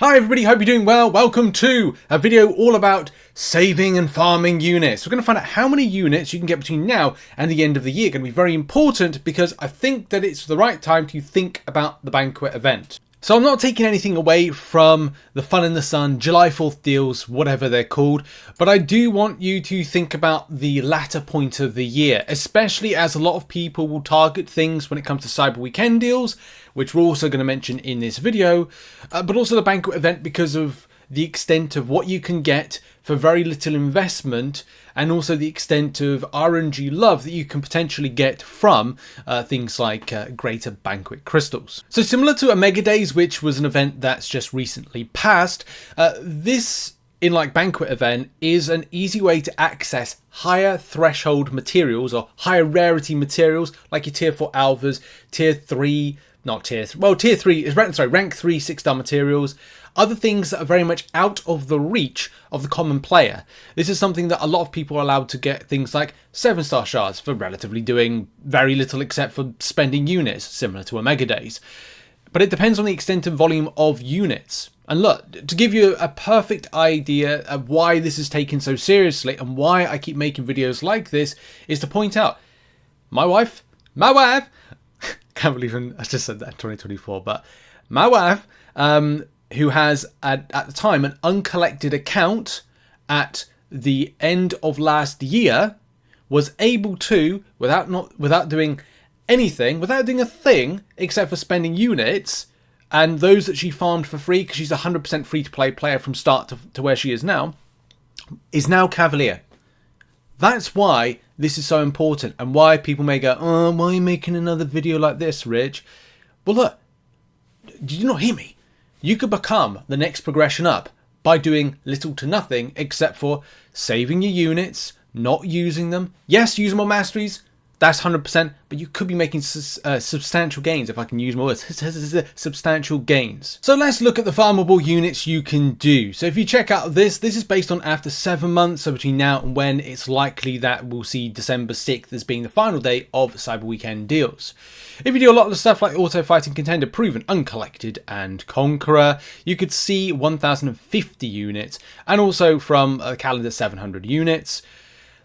Hi everybody, hope you're doing well. Welcome to a video all about saving and farming units. We're going to find out how many units you can get between now and the end of the year. Going to be very important because I think that it's the right time to think about the Banquet event. So I'm not taking anything away from the Fun in the Sun, July 4th deals, whatever they're called, but I do want you to think about the latter point of the year, especially as a lot of people will target things when it comes to Cyber Weekend deals, which we're also going to mention in this video, but also the Banquet event because of the extent of what you can get for very little investment, and also the extent of RNG love that you can potentially get from things like greater Banquet crystals. So similar to Omega Days, which was an event that's just recently passed, this in like Banquet event is an easy way to access higher threshold materials or higher rarity materials like your tier 4 alphas, tier 3, not tier 3, well tier 3 is rank 3 6-star materials. Other things that are very much out of the reach of the common player. This is something that a lot of people are allowed to get things like 7-star shards for relatively doing very little except for spending units, similar to Omega Days. But it depends on the extent and volume of units. And look, to give you a perfect idea of why this is taken so seriously and why I keep making videos like this, is to point out my wife, can't believe I just said that in 2024, but my wife, who has at the time an uncollected account at the end of last year, was able to, without doing anything, without doing a thing except for spending units, and those that she farmed for free because she's a 100% free to play player from start to where she is now Cavalier. That's why this is so important, and why people may go, oh, why are you making another video like this, Rich? Well, look, did you not hear me? You could become the next progression up by doing little to nothing except for saving your units, not using them. Yes, use more masteries, that's 100%, but you could be making substantial gains, if I can use more words, substantial gains. So let's look at the farmable units you can do. So if you check out this is based on after 7 months, so between now and when it's likely that we'll see December 6th as being the final day of Cyber Weekend deals. If you do a lot of the stuff like Auto Fighting Contender, Proven, Uncollected and Conqueror, you could see 1050 units, and also from a calendar 700 units.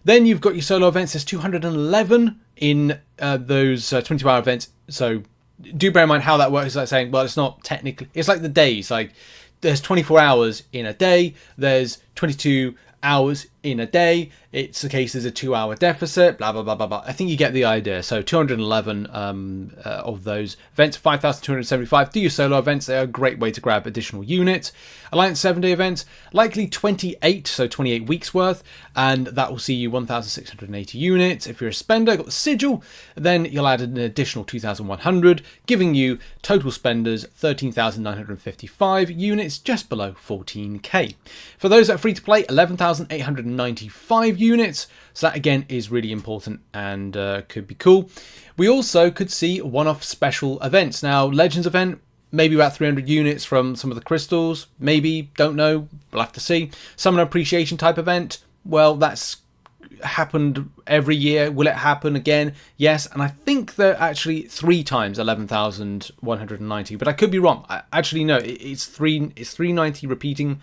Then you've got your solo events. There's 211 in those 24-hour events. So do bear in mind how that works. It's like saying, well, it's not technically, it's like the days. Like there's 24 hours in a day. There's 22 hours in a day. It's the case there's a 2-hour deficit, blah, blah, blah, blah, blah. I think you get the idea. So 211 of those events, 5,275. Do your solo events. They're a great way to grab additional units. Alliance 7-day events, likely 28, so 28 weeks worth, and that will see you 1,680 units. If you're a spender, got the sigil, then you'll add an additional 2,100, giving you total spenders 13,955 units, just below 14k. For those that are free to play, 11,895 units. So that again is really important and could be cool. We also could see one-off special events. Now, Legends event, maybe about 300 units from some of the crystals. Maybe, don't know, we'll have to see. Summon Appreciation type event, well, that's happened every year. Will it happen again? Yes, and I think they're actually 3 times 11,190, but I could be wrong. Actually, no, it's 390 repeating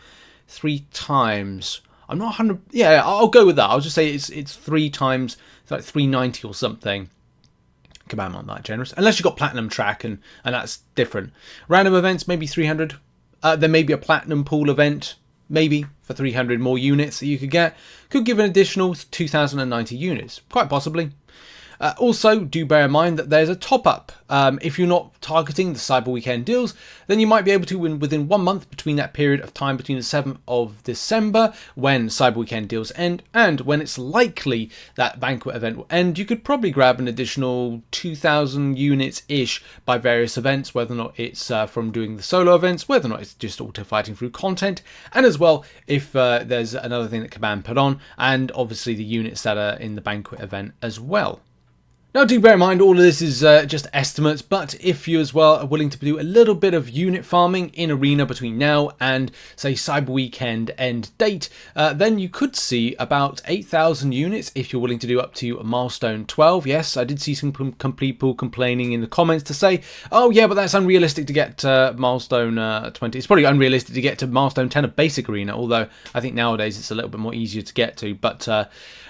3 times. I'm not 100. Yeah, I'll go with that. I'll just say it's 3 times. It's like 390 or something. Command not that generous, unless you've got platinum track, and that's different. Random events, maybe 300. There may be a platinum pool event, maybe for 300 more units that you could get. Could give an additional 2,090 units, quite possibly. Also, do bear in mind that there's a top-up. If you're not targeting the Cyber Weekend deals, then you might be able to win within 1 month between that period of time between the 7th of December, when Cyber Weekend deals end, and when it's likely that Banquet event will end. You could probably grab an additional 2,000 units-ish by various events, whether or not it's from doing the solo events, whether or not it's just auto-fighting through content, and as well, if there's another thing that Command put on, and obviously the units that are in the Banquet event as well. Now do bear in mind all of this is just estimates, but if you as well are willing to do a little bit of unit farming in Arena between now and say Cyber Weekend end date, then you could see about 8,000 units if you're willing to do up to milestone 12. Yes, I did see some people complaining in the comments to say, oh yeah, but that's unrealistic to get milestone 20. It's probably unrealistic to get to milestone 10 of basic Arena, although I think nowadays it's a little bit more easier to get to. But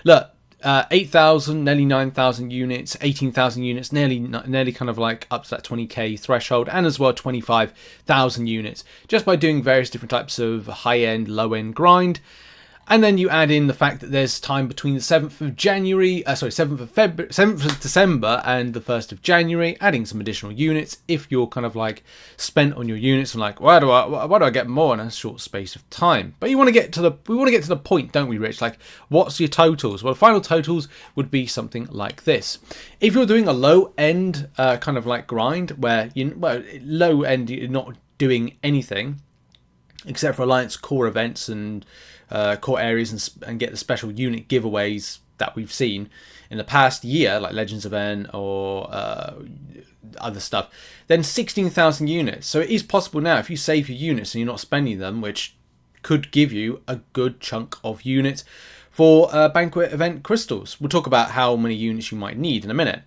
look, 8,000, nearly 9,000 units, 18,000 units, nearly kind of like up to that 20k threshold, and as well 25,000 units, just by doing various different types of high-end, low-end grind. And then you add in the fact that there's time between the 7th of December and the 1st of January, adding some additional units if you're kind of like spent on your units and like, why do I get more in a short space of time? But we want to get to the point, don't we, Rich? Like, what's your totals? Well, the final totals would be something like this. If you're doing a low end kind of like grind where low end, you're not doing anything except for Alliance core events and core areas and get the special unit giveaways that we've seen in the past year, like Legends of N or other stuff, then 16,000 units. So it is possible now, if you save your units and you're not spending them, which could give you a good chunk of units for Banquet event crystals. We'll talk about how many units you might need in a minute.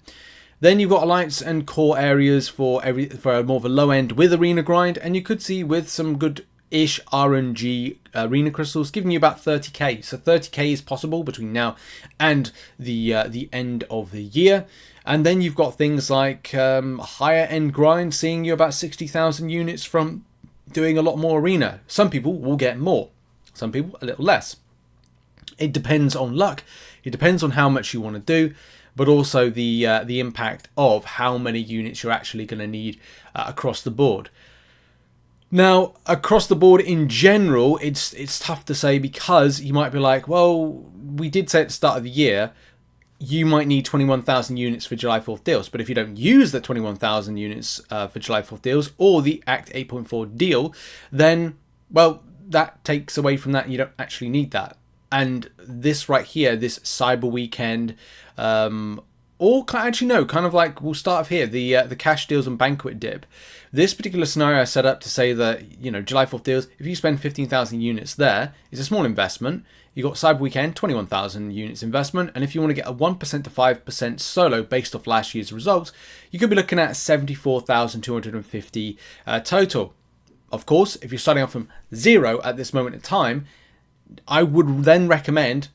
Then you've got Alliance and core areas for more of a low end with Arena grind, and you could see with some good-ish RNG Arena crystals giving you about 30k. So 30k is possible between now and the end of the year. And then you've got things like higher end grind seeing you about 60,000 units from doing a lot more Arena. Some people will get more, some people a little less. It depends on luck. It depends on how much you want to do, but also the impact of how many units you're actually going to need across the board. Now, across the board in general, it's tough to say, because you might be like, well, we did say at the start of the year, you might need 21,000 units for July 4th deals. But if you don't use the 21,000 units for July 4th deals or the Act 8.4 deal, then, well, that takes away from that. You don't actually need that. And this right here, this Cyber Weekend, or actually no, kind of like, we'll start off here, the cash deals and Banquet dip. This particular scenario I set up to say that, July 4th deals, if you spend 15,000 units there, it's a small investment. You got Cyber Weekend, 21,000 units investment, and if you want to get a 1% to 5% solo based off last year's results, you could be looking at 74,250 total. Of course, if you're starting off from 0 at this moment in time, I would then recommend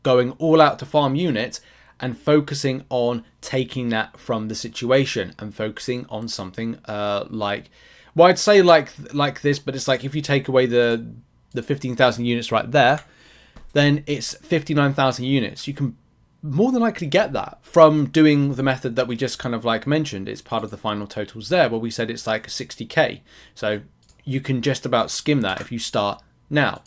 going all out to farm units and focusing on taking that from the situation and focusing on something like, well, I'd say like this, but it's like if you take away the 15,000 units right there, then it's 59,000 units. You can more than likely get that from doing the method that we just kind of like mentioned. It's part of the final totals there, where we said it's like 60k. So you can just about skim that if you start now.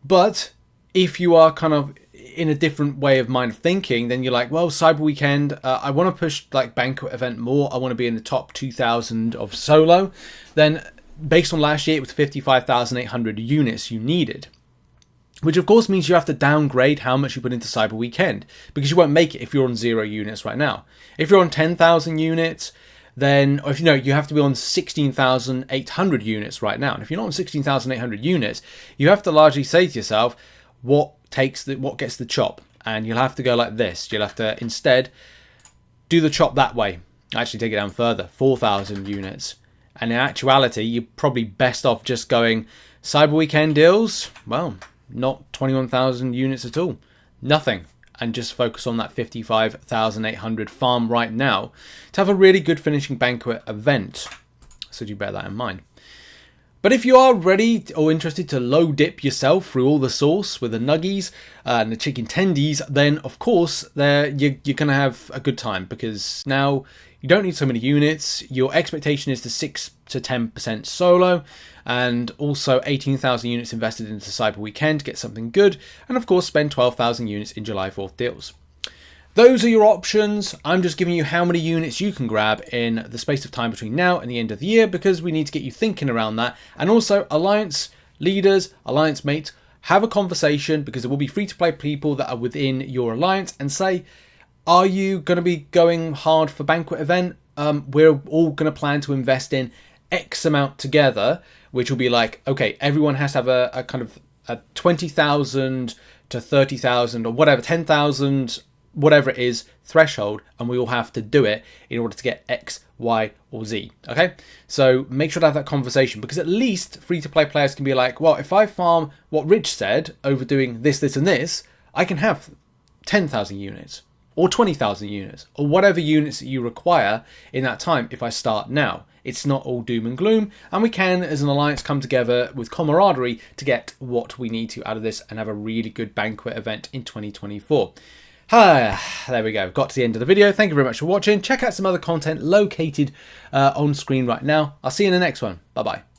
But if you are kind of in a different way of mind of thinking, then you're like, well, Cyber Weekend, I want to push like Banquet event more. I want to be in the top 2,000 of solo. Then based on last year, it was 55,800 units you needed. Which of course means you have to downgrade how much you put into Cyber Weekend, because you won't make it if you're on 0 units right now. If you're on 10,000 units, then, or if you have to be on 16,800 units right now. And if you're not on 16,800 units, you have to largely say to yourself, what gets the chop? And you'll have to go like this. You'll have to instead do the chop that way. Actually take it down further, 4,000 units. And in actuality, you're probably best off just going Cyber Weekend deals. Well, not 21,000 units at all. Nothing. And just focus on that 55,800 farm right now to have a really good finishing Banquet event. So do bear that in mind. But if you are ready or interested to low dip yourself through all the sauce with the nuggies and the chicken tendies, then of course you're going to have a good time, because now you don't need so many units. Your expectation is to 6 to 10% solo, and also 18,000 units invested into Cyber Weekend to get something good, and of course spend 12,000 units in July 4th deals. Those are your options. I'm just giving you how many units you can grab in the space of time between now and the end of the year, because we need to get you thinking around that. And also, Alliance leaders, Alliance mates, have a conversation, because there will be free-to-play people that are within your Alliance, and say, Are you going to be going hard for Banquet event? We're all going to plan to invest in X amount together, which will be like, okay, everyone has to have a kind of a 20,000 to 30,000 or whatever, 10,000, whatever it is, threshold, and we all have to do it in order to get X, Y, or Z. Okay, so make sure to have that conversation, because at least free-to-play players can be like, well, if I farm what Rich said over doing this, this, and this, I can have 10,000 units or 20,000 units or whatever units that you require in that time if I start now. It's not all doom and gloom, and we can, as an alliance, come together with camaraderie to get what we need to out of this and have a really good Banquet event in 2024. There we go. Got to the end of the video. Thank you very much for watching. Check out some other content located on screen right now. I'll see you in the next one. Bye-bye.